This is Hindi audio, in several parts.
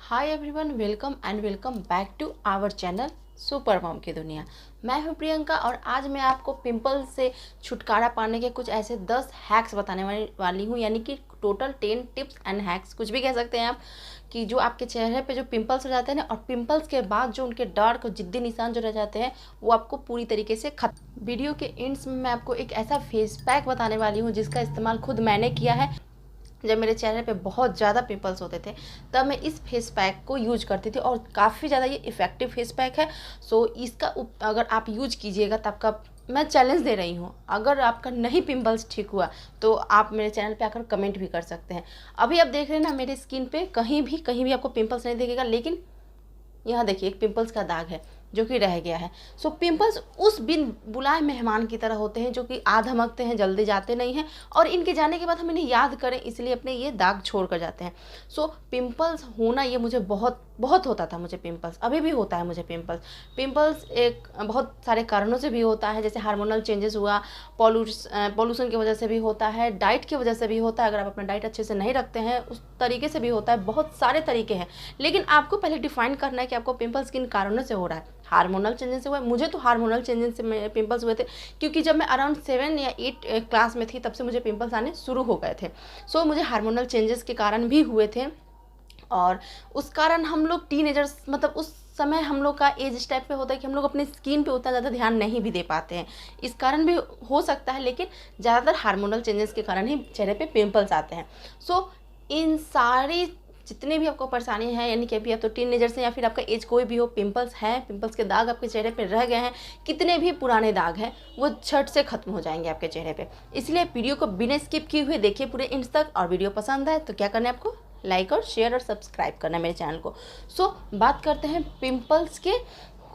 Hi everyone, welcome back to our channel super mom की दुनिया। मैं हूं प्रियंका और आज मैं आपको पिंपल से छुटकारा पाने के कुछ ऐसे 10 हैक्स बताने वाली हूं, यानी कि टोटल 10 टिप्स एंड हैक्स, कुछ भी कह सकते हैं आप, कि जो आपके चेहरे पे जो पिंपल्स हो जाते हैं ना, और पिंपल्स के बाद जो उनके डार्क और जिद्दी निशान जो रह जाते हैं, वो आपको पूरी तरीके से खत्म। वीडियो के एंड्स में मैं आपको एक ऐसा फेस पैक बताने वाली हूँ जिसका इस्तेमाल खुद मैंने किया है। जब मेरे चेहरे पे बहुत ज़्यादा पिंपल्स होते थे तब मैं इस फेस पैक को यूज करती थी और काफ़ी ज़्यादा ये इफ़ेक्टिव फेस पैक है। सो इसका अगर आप यूज कीजिएगा तो आपका, मैं चैलेंज दे रही हूँ, अगर आपका नहीं पिंपल्स ठीक हुआ तो आप मेरे चैनल पे आकर कमेंट भी कर सकते हैं। अभी आप देख रहे हैं ना, मेरे स्किन पे कहीं भी आपको पिंपल्स नहीं दिखेगा, लेकिन यहाँ देखिए एक पिंपल्स का दाग है जो कि रह गया है। सो पिंपल्स उस बिन बुलाए मेहमान की तरह होते हैं जो कि आ धमकते हैं, जल्दी जाते नहीं हैं, और इनके जाने के बाद हम इन्हें याद करें इसलिए अपने ये दाग छोड़ कर जाते हैं। सो पिंपल्स होना ये मुझे बहुत बहुत होता था, मुझे पिंपल्स अभी भी होता है। मुझे पिंपल्स एक बहुत सारे कारणों से भी होता है, जैसे हार्मोनल चेंजेस हुआ, पॉल्यूशन की वजह से भी होता है, डाइट की वजह से भी होता है, अगर आप अपना डाइट अच्छे से नहीं रखते हैं उस तरीके से भी होता है। बहुत सारे तरीके हैं, लेकिन आपको पहले डिफाइन करना है कि आपको पिंपल्स किन कारणों से हो रहा है। हार्मोनल चेंजेस से हुआ है, मुझे तो हार्मोनल चेंजेस से मेरे पिंपल्स हुए थे, क्योंकि जब मैं अराउंड 7 या 8 क्लास में थी तब से मुझे पिंपल्स आने शुरू हो गए थे। सो मुझे हार्मोनल चेंजेस के कारण भी हुए थे, और उस कारण हम लोग टीनेजर्स, मतलब उस समय हम लोग का एज इस टाइप पे होता है कि हम लोग अपने स्किन पे उतना ज़्यादा ध्यान नहीं भी दे पाते हैं। इस कारण भी हो सकता है, लेकिन ज़्यादातर हार्मोनल चेंजेस के कारण ही चेहरे पे पिंपल्स आते हैं। सो इन सारी जितने भी आपको परेशानी है, यानी कि अभी आप तो टीनेजर से या फिर आपका एज कोई भी हो, पिंपल्स है, पिंपल्स के दाग आपके चेहरे पे रह गए हैं, कितने भी पुराने दाग हैं वो झट से खत्म हो जाएंगे आपके चेहरे पे। इसलिए वीडियो को बिना स्किप किए हुए देखिए पूरे एंड तक, और वीडियो पसंद आए तो क्या करना है आपको, लाइक और शेयर और सब्सक्राइब करना है मेरे चैनल को। सो बात करते हैं पिंपल्स के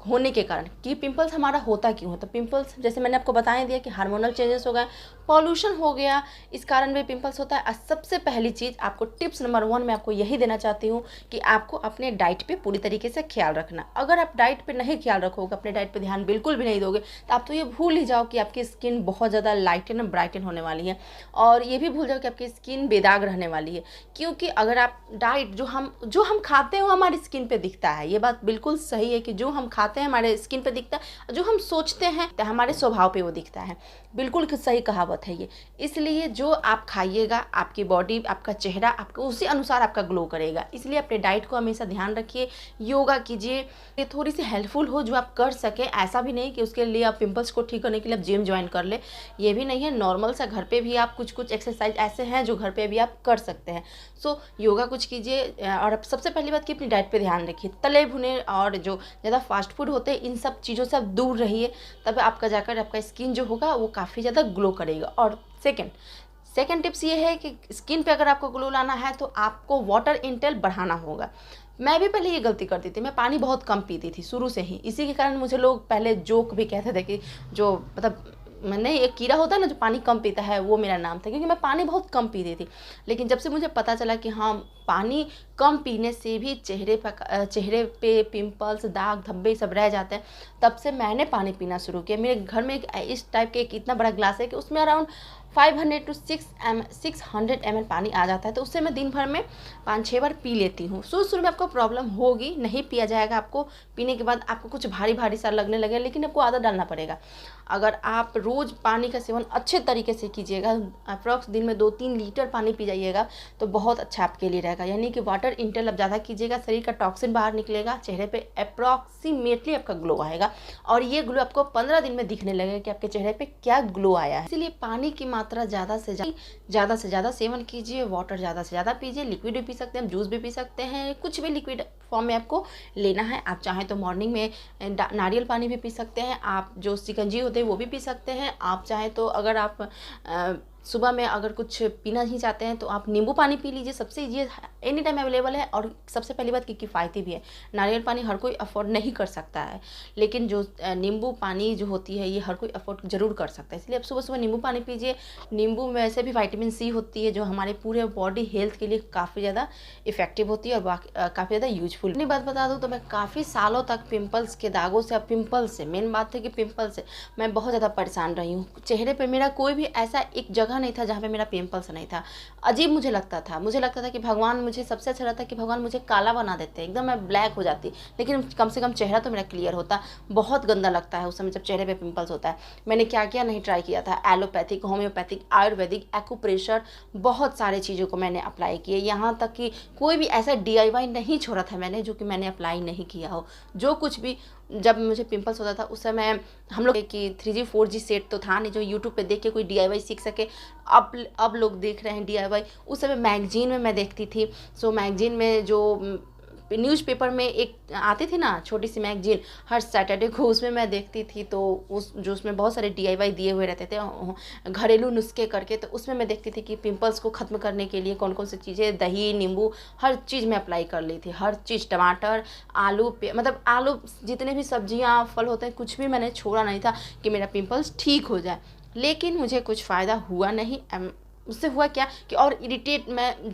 होने के कारण, कि पिंपल्स हमारा होता क्यों है। तो पिंपल्स, जैसे मैंने आपको बता दिया कि हार्मोनल चेंजेस हो गए, पॉल्यूशन हो गया, इस कारण भी पिंपल्स होता है। और सबसे पहली चीज़ आपको, टिप्स नंबर 1 मैं आपको यही देना चाहती हूँ कि आपको अपने डाइट पे पूरी तरीके से ख्याल रखना। अगर आप डाइट पे नहीं ख्याल रखोगे, अपने डाइट पे ध्यान बिल्कुल भी नहीं दोगे, तो आप तो ये भूल ही जाओ कि आपकी स्किन बहुत ज़्यादा लाइटन और ब्राइटन होने वाली है, और ये भी भूल जाओ कि आपकी स्किन बेदाग रहने वाली है। क्योंकि अगर आप डाइट जो हम खाते हैं वो हमारी स्किन पे दिखता है, ये बात बिल्कुल सही है कि जो हम खाते हैं हमारे स्किन पे दिखता है, जो हम सोचते हैं तो हमारे स्वभाव पे वो दिखता है। बिल्कुल सही कहावत है ये। इसलिए जो आप खाइएगा, आपकी बॉडी, आपका चेहरा आपको उसी अनुसार आपका ग्लो करेगा। इसलिए अपने डाइट को हमेशा ध्यान रखिए, योगा कीजिए, ये थोड़ी सी हेल्पफुल हो जो आप कर सकें। ऐसा भी नहीं कि उसके लिए आप पिंपल्स को ठीक करने के लिए आप जिम ज्वाइन कर ले, ये भी नहीं है। नॉर्मल सा घर पे भी आप कुछ एक्सरसाइज ऐसे हैं जो घर पे भी आप कर सकते हैं। सो योगा कुछ कीजिए, और सबसे पहली बात कि अपनी डाइट पे ध्यान रखिए। तले भुने और जो ज़्यादा फास्ट फूड होते हैं, इन सब चीज़ों से आप दूर रहिए, तब आपका जाकर आपका स्किन जो होगा वो काफ़ी ज़्यादा ग्लो करेगा। और सेकेंड टिप्स ये है कि स्किन पे अगर आपको ग्लो लाना है तो आपको वाटर इंटेक बढ़ाना होगा। मैं भी पहले ये गलती करती थी, मैं पानी बहुत कम पीती थी शुरू से ही। इसी के कारण मुझे लोग पहले जोक भी कहते थे कि जो, मतलब मैंने, एक कीड़ा होता है ना जो पानी कम पीता है, वो मेरा नाम था, क्योंकि मैं पानी बहुत कम पीती थी। लेकिन जब से मुझे पता चला कि हाँ, पानी कम पीने से भी चेहरे पे पिंपल्स, दाग धब्बे सब रह जाते हैं, तब से मैंने पानी पीना शुरू किया। मेरे घर में इस टाइप के एक इतना बड़ा ग्लास है कि उसमें अराउंड 500 to 600 ml पानी आ जाता है, तो उससे मैं दिन भर में 5-6 बार पी लेती हूँ। शुरू में आपको प्रॉब्लम होगी, नहीं पिया जाएगा, आपको पीने के बाद आपको कुछ भारी भारी सा लगने लगे, लेकिन आपको आदत डालना पड़ेगा। अगर आप रोज़ पानी का सेवन अच्छे तरीके से कीजिएगा, अप्रॉक्स दिन में 2-3 लीटर पानी पी जाइएगा, तो बहुत अच्छा आपके लिए रहेगा। यानी कि वाटर इंटेक आप ज़्यादा कीजिएगा, शरीर का टॉक्सिन बाहर निकलेगा, चेहरे पे अप्रॉक्सीमेटली आपका ग्लो आएगा, और ये ग्लो आपको 15 दिन में दिखने लगेगा कि आपके चेहरे पे क्या ग्लो आया है। इसलिए पानी की मात्रा ज़्यादा से ज़्यादा सेवन कीजिए, वाटर ज़्यादा से ज़्यादा पीजिए। लिक्विड भी पी सकते हैं, जूस भी पी सकते हैं, कुछ भी लिक्विड फॉर्म में आपको लेना है। आप चाहें तो मॉर्निंग में नारियल पानी भी पी सकते हैं, आप जो शिकंजी होते हैं वो भी पी सकते हैं। आप चाहें तो अगर आप सुबह में अगर कुछ पीना नहीं चाहते हैं तो आप नींबू पानी पी लीजिए, सबसे ये एनी टाइम अवेलेबल है, और सबसे पहली बात कि किफ़ायती भी है। नारियल पानी हर कोई अफोर्ड नहीं कर सकता है, लेकिन जो नींबू पानी जो होती है ये हर कोई अफोर्ड ज़रूर कर सकता है। इसलिए आप सुबह नींबू पानी पीजिए। नींबू में वैसे भी विटामिन सी होती है जो हमारे पूरे बॉडी हेल्थ के लिए काफ़ी ज़्यादा इफेक्टिव होती है और काफ़ी ज़्यादा यूजफुल। अपनी बात बता दूँ तो मैं काफ़ी सालों तक पिंपल्स के दागों से, मेन बात है कि पिंपल से मैं बहुत ज़्यादा परेशान रही हूँ। चेहरे पर मेरा कोई भी ऐसा एक जगह जगह नहीं था जहाँ पे मेरा पिंपल्स नहीं था। अजीब मुझे लगता था कि भगवान, मुझे सबसे अच्छा लगता कि भगवान मुझे काला बना देते, एकदम मैं ब्लैक हो जाती, लेकिन कम से कम चेहरा तो मेरा क्लियर होता। बहुत गंदा लगता है उस समय जब चेहरे पे पिंपल्स होता है। मैंने क्या क्या नहीं ट्राई किया था, एलोपैथिक, होम्योपैथिक, आयुर्वेदिक, एक्यूप्रेशर, बहुत सारे चीज़ों को मैंने अप्लाई किए। यहाँ तक कि कोई भी ऐसा DIY नहीं छोड़ा था मैंने जो कि मैंने अप्लाई नहीं किया हो। जो कुछ भी, जब मुझे पिंपल्स होता था उस समय हम लोग कि 3G 4G सेट तो था नहीं जो यूट्यूब पे देख के कोई DIY सीख सके। अब लोग देख रहे हैं DIY। उस समय मैगजीन में मैं देखती थी। सो मैगजीन में जो न्यूज़पेपर में एक आती थी ना छोटी सी मैगजीन, हर सैटरडे को उसमें मैं देखती थी। तो उसमें बहुत सारे DIY दिए हुए रहते थे, घरेलू नुस्खे करके। तो उसमें मैं देखती थी कि पिंपल्स को ख़त्म करने के लिए कौन कौन सी चीज़ें, दही, नींबू, हर चीज़ मैं अप्लाई कर ली थी। हर चीज़, टमाटर, आलू, मतलब आलू, जितने भी सब्जियां, फल होते हैं, कुछ भी मैंने छोड़ा नहीं था कि मेरा पिंपल्स ठीक हो जाए। लेकिन मुझे कुछ फ़ायदा हुआ नहीं। उससे हुआ क्या कि और इरिटेट,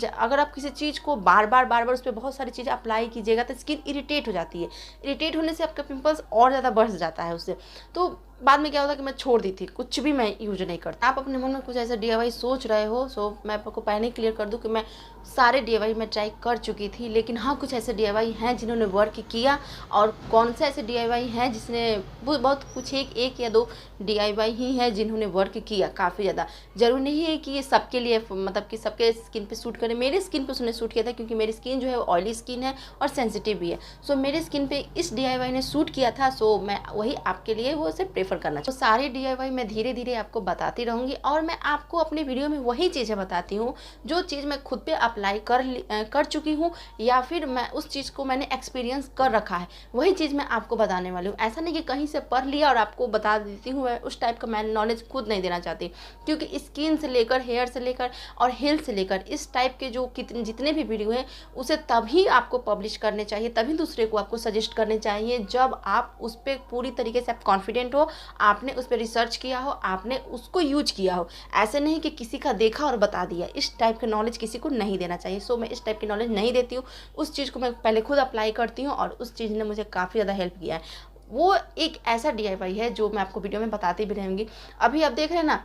अगर आप किसी चीज़ को बार बार उस पर बहुत सारी चीज़ें अप्लाई कीजिएगा तो स्किन इरिटेट हो जाती है। इरिटेट होने से आपका पिंपल्स और ज़्यादा बढ़ जाता है उससे। तो बाद में क्या होता कि मैं छोड़ दी थी, कुछ भी मैं यूज नहीं करती। आप अपने मन में कुछ ऐसा DIY सोच रहे हो, सो मैं आपको पहले ही क्लियर कर दूं कि मैं सारे DIY मैं ट्राई कर चुकी थी। लेकिन हाँ, कुछ ऐसे DIY हैं जिन्होंने वर्क किया, और कौन से ऐसे DIY हैं जिसने, वो बहुत कुछ एक या दो DIY ही हैं जिन्होंने वर्क किया काफ़ी ज़्यादा। जरूरी नहीं है कि ये सबके लिए, मतलब कि सबके स्किन पे सूट करे। मेरे स्किन पे उसने सूट किया था क्योंकि मेरी स्किन जो है ऑयली स्किन है और सेंसिटिव भी है। सो मेरे स्किन पे इस DIY ने सूट किया था। सो मैं वही आपके लिए वो उसे प्रेफर करना चाहिए। तो सारे DIY मैं धीरे धीरे आपको बताती रहूँगी, और मैं आपको अपने वीडियो में वही चीज़ें बताती हूँ जो चीज़ मैं खुद पे अप्लाई कर चुकी हूँ, या फिर मैं उस चीज़ को मैंने एक्सपीरियंस कर रखा है, वही चीज़ मैं आपको बताने वाली हूँ। ऐसा नहीं कि कहीं से पढ़ लिया और आपको बता देती हूँ, मैं उस टाइप का मैं नॉलेज खुद नहीं देना चाहती। क्योंकि स्किन से लेकर, हेयर से लेकर और हेल्थ से लेकर इस टाइप के जो जितने भी वीडियो हैं, उसे तभी आपको पब्लिश करने चाहिए, तभी दूसरे को आपको सजेस्ट करने चाहिए जब आप उस पर पूरी तरीके से आप कॉन्फिडेंट हो, आपने उस पर रिसर्च किया हो, आपने उसको यूज किया हो। ऐसे नहीं कि किसी का देखा और बता दिया। इस टाइप का नॉलेज किसी को नहीं देना चाहिए। सो मैं इस टाइप की नॉलेज नहीं देती हूँ। उस चीज़ को मैं पहले खुद अप्लाई करती हूँ और उस चीज़ ने मुझे काफ़ी ज़्यादा हेल्प किया है। वो एक ऐसा DIY है जो मैं आपको वीडियो में बताती भी रहूँगी। अभी आप देख रहे हैं ना,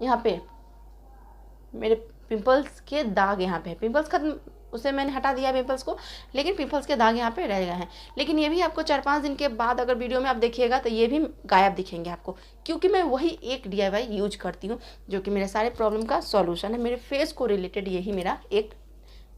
यहाँ पे मेरे पिंपल्स के दाग, यहाँ पे पिंपल्स खत्म, उसे मैंने हटा दिया पिंपल्स को, लेकिन पिंपल्स के दाग यहाँ पे रह गए हैं। लेकिन ये भी आपको 4-5 दिन के बाद अगर वीडियो में आप देखिएगा तो ये भी गायब दिखेंगे आपको, क्योंकि मैं वही एक DIY यूज करती हूँ जो कि मेरे सारे प्रॉब्लम का सॉल्यूशन है। मेरे फेस को रिलेटेड यही मेरा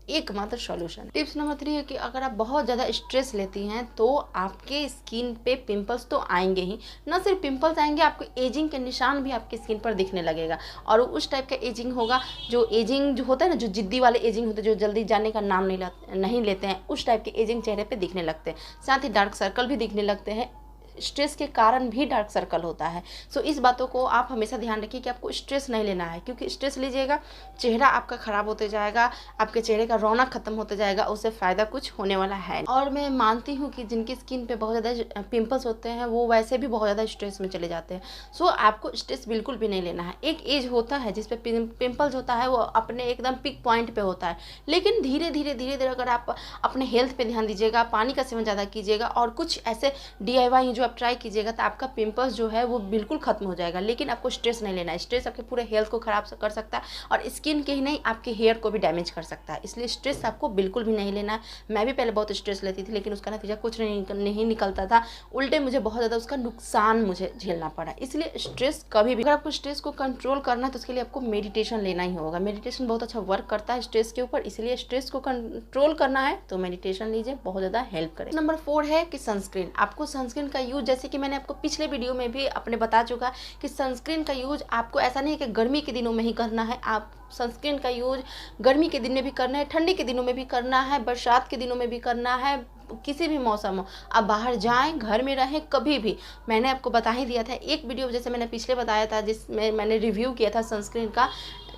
एकमात्र सॉल्यूशन। टिप्स नंबर 3 है कि अगर आप बहुत ज़्यादा स्ट्रेस लेती हैं तो आपके स्किन पे पिंपल्स तो आएंगे ही, ना सिर्फ पिंपल्स आएंगे, आपको एजिंग के निशान भी आपकी स्किन पर दिखने लगेगा। और उस टाइप का एजिंग होगा, जो एजिंग जो होता है ना, जो जिद्दी वाले एजिंग होते हैं, जो जल्दी जाने का नाम नहीं लेते हैं, उस टाइप के एजिंग चेहरे पर दिखने लगते हैं। साथ ही डार्क सर्कल भी दिखने लगते हैं। स्ट्रेस के कारण भी डार्क सर्कल होता है। सो इस बातों को आप हमेशा ध्यान रखिए कि आपको स्ट्रेस नहीं लेना है, क्योंकि स्ट्रेस लीजिएगा चेहरा आपका ख़राब होते जाएगा, आपके चेहरे का रौनक खत्म होते जाएगा, उससे फ़ायदा कुछ होने वाला है। और मैं मानती हूँ कि जिनकी स्किन पे बहुत ज़्यादा पिंपल्स होते हैं वो वैसे भी बहुत ज़्यादा स्ट्रेस में चले जाते हैं। सो आपको स्ट्रेस बिल्कुल भी नहीं लेना है। एक एज होता है जिस पे पिंपल्स होता है, वो अपने एकदम पिक पॉइंट पे होता है, लेकिन धीरे धीरे अगर आप अपने हेल्थ पे ध्यान दीजिएगा, पानी का सेवन ज़्यादा कीजिएगा और कुछ ऐसे DIY जो आप ट्राई कीजिएगा, तो आपका पिंपल्स जो है वो बिल्कुल खत्म हो जाएगा। लेकिन आपको स्ट्रेस नहीं लेना है। स्ट्रेस आपके पूरे हेल्थ को खराब कर सकता है और स्किन के ही नहीं, आपके हेयर को भी डैमेज कर सकता है। इसलिए स्ट्रेस आपको बिल्कुल भी नहीं लेना है। मैं भी पहले बहुत स्ट्रेस लेती थी, लेकिन उसका नतीजा कुछ नहीं निकलता था, उल्टे मुझे बहुत ज़्यादा उसका नुकसान मुझे झेलना पड़ा। इसलिए स्ट्रेस कभी भी, अगर आपको स्ट्रेस को कंट्रोल करना है तो उसके लिए आपको मेडिटेशन लेना ही होगा। मेडिटेशन बहुत अच्छा वर्क करता है स्ट्रेस के ऊपर, इसलिए स्ट्रेस को कंट्रोल करना है तो मेडिटेशन लीजिए, बहुत ज़्यादा हेल्प करे। नंबर 4 है कि सनस्क्रीन। आपको सनस्क्रीन का यूज, जैसे कि मैंने आपको पिछले वीडियो में भी अपने बता चुका कि सनस्क्रीन का यूज आपको ऐसा नहीं है कि गर्मी के दिनों में ही करना है। आप सनस्क्रीन का यूज गर्मी के दिन में भी करना है, ठंडी के दिनों में भी करना है, बरसात के दिनों में भी करना है, किसी भी मौसम हो, आप बाहर जाएं, घर में रहें, कभी भी। मैंने आपको बता ही दिया था एक वीडियो, जैसे मैंने पिछले बताया था जिसमें मैंने रिव्यू किया था सनस्क्रीन का,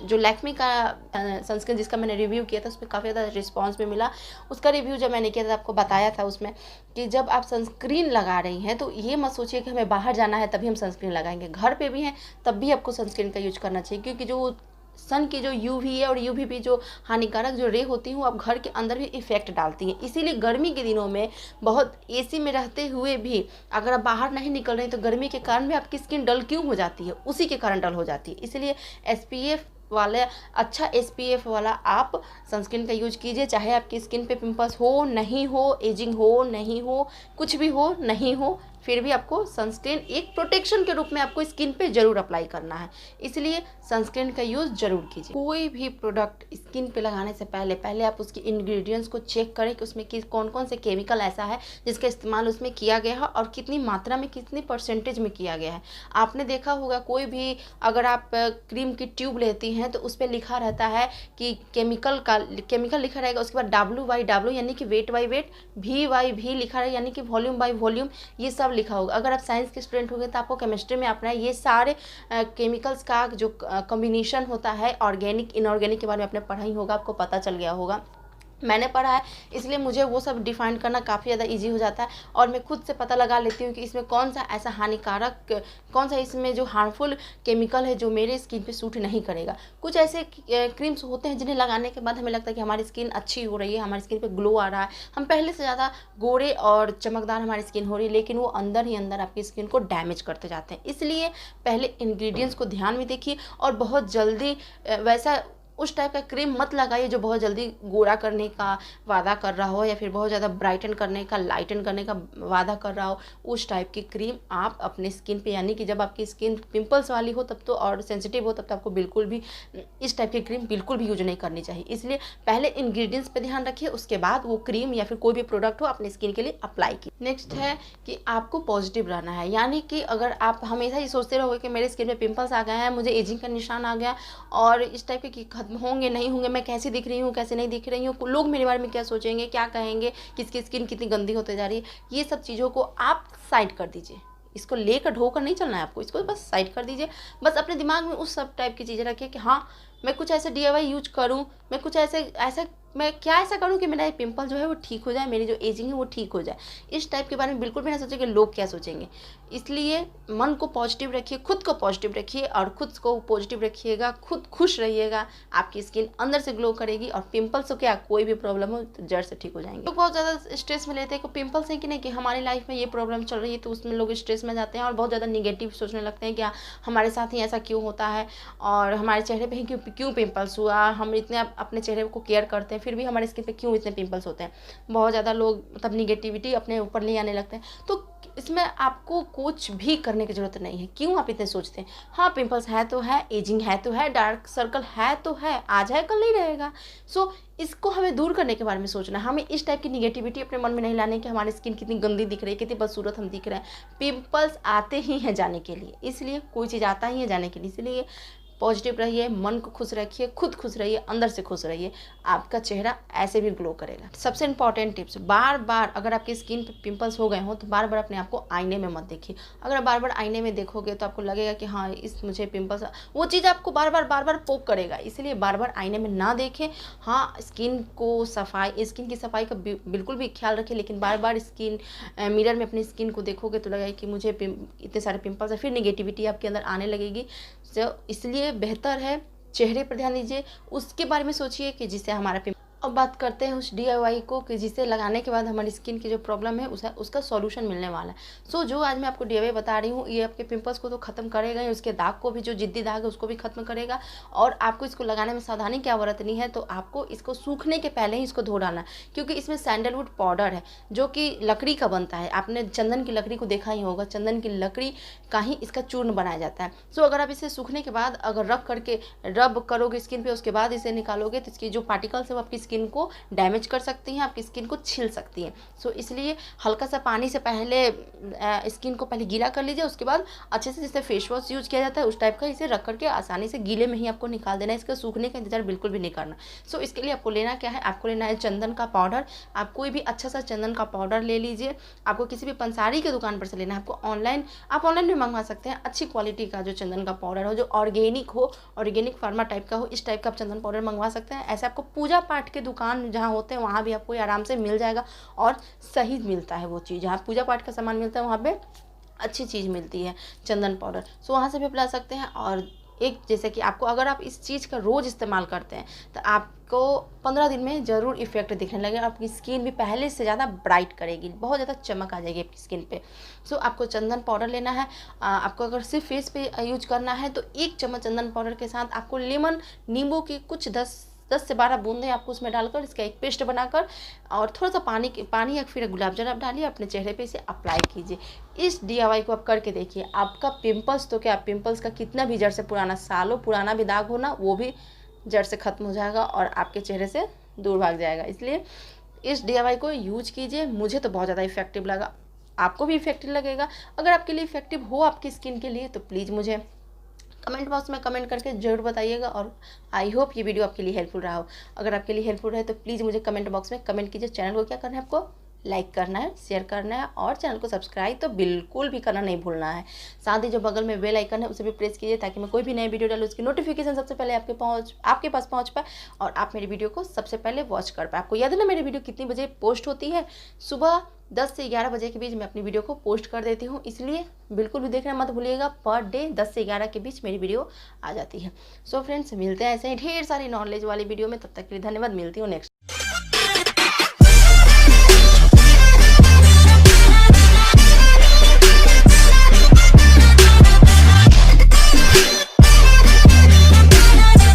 जो लैक्मे का सनस्क्रीन जिसका मैंने रिव्यू किया था, उसमें काफ़ी ज़्यादा रिस्पांस भी मिला। उसका रिव्यू जब मैंने किया था आपको बताया था उसमें कि जब आप सनस्क्रीन लगा रही हैं तो ये मत सोचिए कि हमें बाहर जाना है तभी हम सनस्क्रीन लगाएंगे, घर पे भी हैं तब भी आपको सनस्क्रीन का यूज करना चाहिए, क्योंकि जो सन की जो UV है और UVB जो हानिकारक जो रे होती हैं, वो आप घर के अंदर भी इफेक्ट डालती हैं। इसीलिए गर्मी के दिनों में बहुत AC में रहते हुए भी अगर आप बाहर नहीं निकल रहे हैं तो गर्मी के कारण भी आपकी स्किन डल क्यों हो जाती है, उसी के कारण डल हो जाती है। इसलिए SPF वाले अच्छा SPF वाला आप सनस्क्रीन का यूज कीजिए। चाहे आपकी स्किन पे पिंपल्स हो नहीं हो, एजिंग हो नहीं हो, कुछ भी हो नहीं हो, फिर भी आपको सनस्क्रीन एक प्रोटेक्शन के रूप में आपको स्किन पे ज़रूर अप्लाई करना है। इसलिए सनस्क्रीन का यूज़ ज़रूर कीजिए। कोई भी प्रोडक्ट स्किन पे लगाने से पहले पहले आप उसके इंग्रेडिएंट्स को चेक करें कि उसमें कौन कौन से केमिकल ऐसा है जिसका इस्तेमाल उसमें किया गया है और कितनी मात्रा में, कितनी परसेंटेज में किया गया है। आपने देखा होगा कोई भी अगर आप क्रीम की ट्यूब लेती हैं तो उस पर लिखा रहता है कि केमिकल लिखा रहेगा, उसके बाद W/W यानी कि वेट बाई वेट, V/V लिखा रहेगा यानी कि वॉल्यूम बाई वॉल्यूम, ये सब लिखा होगा। अगर आप साइंस के स्टूडेंट होंगे तो आपको केमिस्ट्री में अपना ये सारे केमिकल्स का जो कॉम्बिनेशन होता है ऑर्गेनिक इनऑर्गेनिक के बारे में आपने पढ़ा ही होगा, आपको पता चल गया होगा। मैंने पढ़ा है इसलिए मुझे वो सब डिफाइन करना काफ़ी ज़्यादा इजी हो जाता है और मैं खुद से पता लगा लेती हूँ कि इसमें कौन सा ऐसा हानिकारक, कौन सा इसमें जो हार्मफुल केमिकल है जो मेरे स्किन पे सूट नहीं करेगा। कुछ ऐसे क्रीम्स होते हैं जिन्हें लगाने के बाद हमें लगता है कि हमारी स्किन अच्छी हो रही है, हमारी स्किन पे ग्लो आ रहा है, हम पहले से ज़्यादा गोरे और चमकदार हमारी स्किन हो रही है, लेकिन वो अंदर ही अंदर आपकी स्किन को डैमेज करते जाते हैं। इसलिए पहले इंग्रेडिएंट्स को ध्यान में देखिए और बहुत जल्दी वैसा उस टाइप का क्रीम मत लगाइए जो बहुत जल्दी गोरा करने का वादा कर रहा हो या फिर बहुत ज़्यादा ब्राइटन करने का, लाइटन करने का वादा कर रहा हो। उस टाइप की क्रीम आप अपने स्किन पे, यानी कि जब आपकी स्किन पिंपल्स वाली हो तब तो और सेंसिटिव हो तब तो आपको बिल्कुल भी इस टाइप की क्रीम बिल्कुल भी यूज नहीं करनी चाहिए। इसलिए पहले इंग्रेडिएंट्स पे ध्यान रखिए, उसके बाद वो क्रीम या फिर कोई भी प्रोडक्ट हो अपने स्किन के लिए अप्लाई कीजिए। नेक्स्ट है कि आपको पॉजिटिव रहना है, यानी कि अगर आप हमेशा ये सोचते रहोगे कि मेरे स्किन में पिंपल्स आ गए हैं, मुझे एजिंग का निशान आ गया और इस टाइप के होंगे नहीं होंगे, मैं कैसे दिख रही हूँ कैसे नहीं दिख रही हूँ, लोग मेरे बारे में क्या सोचेंगे, क्या कहेंगे, किसकी स्किन कितनी गंदी होते जा रही है, ये सब चीज़ों को आप साइड कर दीजिए। इसको लेकर ढोकर नहीं चलना है आपको, इसको बस साइड कर दीजिए। बस अपने दिमाग में उस सब टाइप की चीज़ें रखिए कि हाँ मैं कुछ ऐसे DIY यूज करूँ, मैं कुछ ऐसा मैं क्या ऐसा करूँ कि मेरा पिंपल जो है वो ठीक हो जाए, मेरी जो एजिंग है वो ठीक हो जाए। इस टाइप के बारे में बिल्कुल भी ना सोचें कि लोग क्या सोचेंगे। इसलिए मन को पॉजिटिव रखिए, खुद को पॉजिटिव रखिए और खुद को पॉजिटिव रखिएगा, खुद खुश रहिएगा, आपकी स्किन अंदर से ग्लो करेगी और पिंपल्स हो क्या कोई भी प्रॉब्लम हो तो जड़ से ठीक हो जाएंगे। लोग बहुत ज़्यादा स्ट्रेस में लेते हैं कि पिंपल्स है कि नहीं, कि हमारी लाइफ में ये प्रॉब्लम चल रही है, तो उसमें लोग स्ट्रेस में जाते हैं और बहुत ज़्यादा निगेटिव सोचने लगते हैं कि हमारे साथ ही ऐसा क्यों होता है और हमारे चेहरे पे ही क्यों पिंपल्स हुआ, हम इतने अपने चेहरे को केयर करते हैं फिर भी हमारे स्किन पे क्यों इतने पिंपल्स होते हैं। बहुत ज़्यादा लोग मतलब निगेटिविटी अपने ऊपर ले आने लगते हैं। तो इसमें आपको कुछ भी करने की ज़रूरत नहीं है। क्यों आप इतने सोचते हैं? हाँ पिंपल्स है तो है, एजिंग है तो है, डार्क सर्कल है तो है, आज है कल नहीं रहेगा। सो इसको हमें दूर करने के बारे में सोचना है। हमें इस टाइप की निगेटिविटी अपने मन में नहीं लाने कि हमारी स्किन कितनी गंदी दिख रही है, कितनी बदसूरत हम दिख रहे हैं। पिंपल्स आते ही हैं जाने के लिए, इसलिए कोई चीज़ आता ही है जाने के लिए। इसलिए पॉजिटिव रहिए, मन को खुश रखिए, खुद खुश रहिए, अंदर से खुश रहिए, आपका चेहरा ऐसे भी ग्लो करेगा। सबसे इंपॉर्टेंट टिप्स, बार बार अगर आपकी स्किन पे पिंपल्स हो गए हो तो बार बार अपने आप को आईने में मत देखिए। अगर आप बार बार आईने में देखोगे तो आपको लगेगा कि हाँ मुझे पिंपल्स, वो चीज़ आपको बार बार पोक करेगा। इसलिए बार बार आईने में ना देखें। हाँ स्किन की सफाई का बिल्कुल भी ख्याल रखें, लेकिन बार बार मिरर में अपनी स्किन को देखोगे तो लगेगा कि मुझे इतने सारे पिंपल्स है, फिर निगेटिविटी आपके अंदर आने लगेगी। तो इसलिए बेहतर है चेहरे पर ध्यान दीजिए, उसके बारे में सोचिए कि जिससे हमारा। अब बात करते हैं उस DIY को कि जिसे लगाने के बाद हमारी स्किन की जो प्रॉब्लम है उसका सॉल्यूशन मिलने वाला है। सो जो आज मैं आपको DIY बता रही हूँ ये आपके पिंपल्स को तो ख़त्म करेगा ही, उसके दाग को भी, जो जिद्दी दाग है उसको भी ख़त्म करेगा। और आपको इसको लगाने में सावधानी क्या बरतनी है, तो आपको इसको सूखने के पहले ही इसको धो डालना, क्योंकि इसमें सैंडलवुड पाउडर है जो कि लकड़ी का बनता है। आपने चंदन की लकड़ी को देखा ही होगा, चंदन की लकड़ी का ही इसका चूर्ण बनाया जाता है। सो अगर आप इसे सूखने के बाद अगर रब करोगे स्किन पे, उसके बाद इसे निकालोगे तो इसकी जो पार्टिकल्स है वो आपकी स्किन को डैमेज कर सकती हैं, आपकी स्किन को छील सकती हैं। सो इसलिए हल्का सा पानी से पहले स्किन को पहले गीला कर लीजिए, उसके बाद अच्छे से जैसे फेस वॉश यूज किया जाता है उस टाइप का इसे रख करके आसानी से गीले में ही आपको निकाल देना है। इसका सूखने का इंतजार बिल्कुल भी नहीं करना। सो इसके लिए आपको लेना क्या है, आपको लेना है चंदन का पाउडर। आप कोई भी अच्छा सा चंदन का पाउडर ले लीजिए। आपको किसी भी पंसारी की दुकान पर से लेना है। आप ऑनलाइन भी मंगवा सकते हैं अच्छी क्वालिटी का जो चंदन का पाउडर हो, जो ऑर्गेनिक हो, ऑर्गेनिक फार्मा टाइप का हो, इस टाइप का आप चंदन पाउडर मंगवा सकते हैं। ऐसे आपको पूजा पाठ के दुकान जहाँ होते हैं वहाँ भी आपको आराम से मिल जाएगा और सही मिलता है वो चीज़। जहाँ पूजा पाठ का सामान मिलता है वहाँ पे अच्छी चीज़ मिलती है चंदन पाउडर। सो वहाँ से भी आप ला सकते हैं। और एक जैसे कि आपको अगर आप इस चीज़ का रोज़ इस्तेमाल करते हैं तो आपको आपको 15 दिन में ज़रूर इफेक्ट दिखने लगेगा। आपकी स्किन भी पहले से ज़्यादा ब्राइट करेगी, बहुत ज़्यादा चमक आ जाएगी आपकी स्किन पे। सो आपको चंदन पाउडर लेना है। आपको अगर सिर्फ फेस पे यूज करना है तो 1 चम्मच चंदन पाउडर के साथ आपको लेमन, नींबू के कुछ 10 से 12 बूंदें आपको उसमें डालकर इसका एक पेस्ट बनाकर और थोड़ा सा पानी या फिर गुलाब जल आप डालिए, अपने चेहरे पे इसे अप्लाई कीजिए। इस DIY को आप करके देखिए, आपका पिंपल्स तो क्या, पिंपल्स का कितना भी जड़ से पुराना, सालों पुराना भी दाग होना, वो भी जड़ से ख़त्म हो जाएगा और आपके चेहरे से दूर भाग जाएगा। इसलिए इस DIY को यूज कीजिए। मुझे तो बहुत ज़्यादा इफेक्टिव लगा, आपको भी इफेक्टिव लगेगा। अगर आपके लिए इफेक्टिव हो आपकी स्किन के लिए तो प्लीज़ मुझे कमेंट बॉक्स में कमेंट करके ज़रूर बताइएगा। और आई होप ये वीडियो आपके लिए हेल्पफुल रहा हो। अगर आपके लिए हेल्पफुल रहे तो प्लीज़ मुझे कमेंट बॉक्स में कमेंट कीजिए। चैनल को क्या करना है, आपको लाइक करना है, शेयर करना है और चैनल को सब्सक्राइब तो बिल्कुल भी करना नहीं भूलना है। साथ ही जो बगल में बेल आइकन है उसे भी प्रेस कीजिए ताकि मैं कोई भी नई वीडियो डालूँ उसकी नोटिफिकेशन सबसे पहले आपके पास पहुँच पाए और आप मेरी वीडियो को सबसे पहले वॉच कर पाए। आपको याद है ना मेरी वीडियो कितनी बजे पोस्ट होती है? सुबह 10 से 11 बजे के बीच मैं अपनी वीडियो को पोस्ट कर देती हूँ, इसलिए बिल्कुल भी देखना मत भूलिएगा। पर डे 10 से 11 के बीच मेरी वीडियो आ जाती है। सो फ्रेंड्स, मिलते हैं ऐसे ही ढेर सारी नॉलेज वाली वीडियो में। तब तक के लिए धन्यवाद, मिलती हूँ नेक्स्ट।